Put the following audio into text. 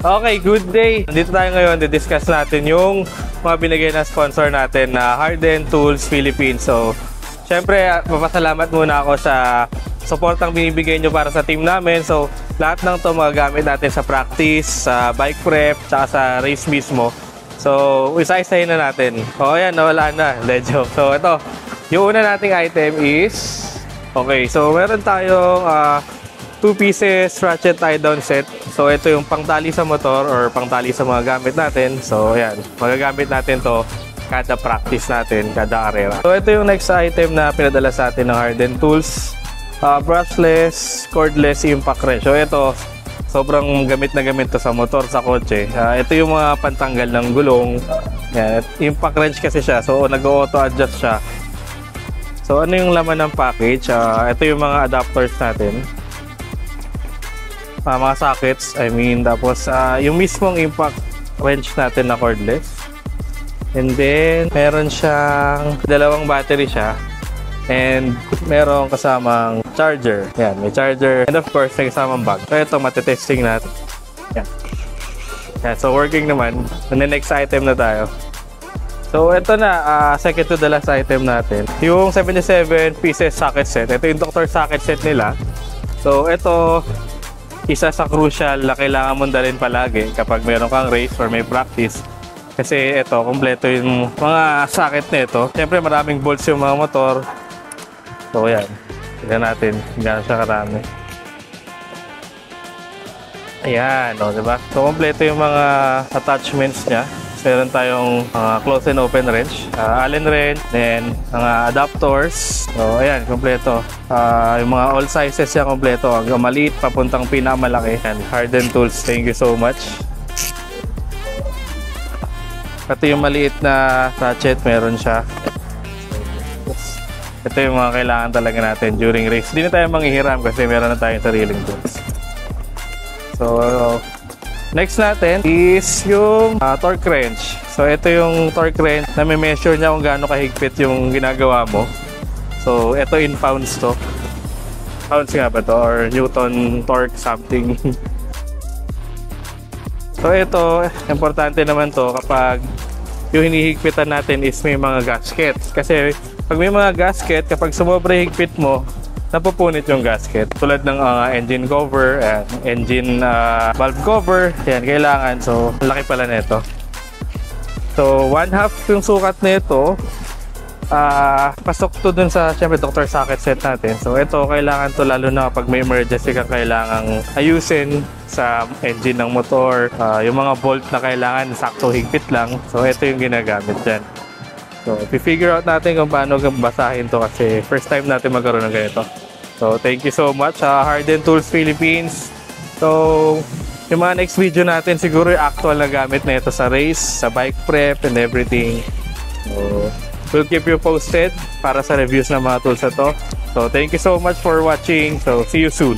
Okay, good day. Dito tayo ngayon, di-discuss natin yung mga binigay na sponsor natin na Harden Tools Philippines. So, syempre, papasalamat muna ako sa support ang binibigay nyo para sa team namin. So, lahat ng to magagamit natin sa practice, sa bike prep, tsaka sa race mismo. So, isa-isahin na natin. O, ayan, nawala na. Medyo. So, ito. Yung una nating item is... Okay, so meron tayong 2 pieces ratchet tie-down set. So, ito yung pangtali sa motor or pangtali sa mga gamit natin. So, ayan. Magagamit natin to kada practice natin, kada karera. So, ito yung next item na pinadala sa atin ng Harden Tools. Brushless, cordless impact wrench. So, ito, sobrang gamit na gamit to sa motor, sa kotse. Ito yung mga pantanggal ng gulong. Yan. Impact wrench kasi siya. So, nag-auto adjust siya. So, ano yung laman ng package? Ito yung mga adapters natin. Mga sockets, tapos yung mismong impact wrench natin na cordless. And then, meron siyang dalawang battery siya. And merong kasamang charger. Yan, may charger. And of course, may kasamang bag. So, ito, matitesting natin. Yan. Yan, so, working naman. And the next item na tayo. So, ito na, second to the last item natin. Yung 77 pieces socket set. Ito yung Dr. socket set nila. So, ito, isa sa crucial na kailangan mong dalhin palagi kapag meron kang race or may practice. Kasi ito, kompleto yung mga socket na ito. Siyempre, maraming bolts yung mga motor. So, yan. Tignan natin. Gano'n siya karami. Ayan, o, diba? So, kompleto yung mga attachments niya. Meron tayong close and open wrench, Allen wrench, then mga adapters. So, ayan, kompleto. Yung mga all sizes yan, kompleto. Hanggang maliit, papuntang pinakamalaki. And Harden Tools, thank you so much. Ito yung maliit na ratchet, meron siya. Ito yung mga kailangan talaga natin during race. Hindi na tayo manghihiram kasi meron na tayong sariling tools. So, next natin is yung torque wrench. So, ito yung torque wrench na may measure niya kung gaano kahigpit yung ginagawa mo. So, ito in pounds to. Pounds nga ba to? Or Newton torque something. So, ito, importante naman to kapag yung hinihigpitan natin is may mga gaskets. Kasi, pag may mga gasket, kapag sumobra higpit mo, napupunit yung gasket. Tulad ng engine cover, engine valve cover, yan, kailangan. So, laki pala nito. So, 1/2 yung sukat nito. Pasok to dun sa, syempre, Dr. socket set natin. So, ito, kailangan to lalo na kapag may emergency kang kailangang ayusin sa engine ng motor. Yung mga bolt na kailangan, sakto higpit lang. So, ito yung ginagamit dyan. So, i-figure out natin kung paano basahin to kasi first time natin magkaroon ng ganito. So, thank you so much Harden Tools Philippines. So, yung mga next video natin siguro yung actual na gamit na ito sa race, sa bike prep and everything. So, we'll keep you posted para sa reviews ng mga tools na to. So, thank you so much for watching. So, see you soon.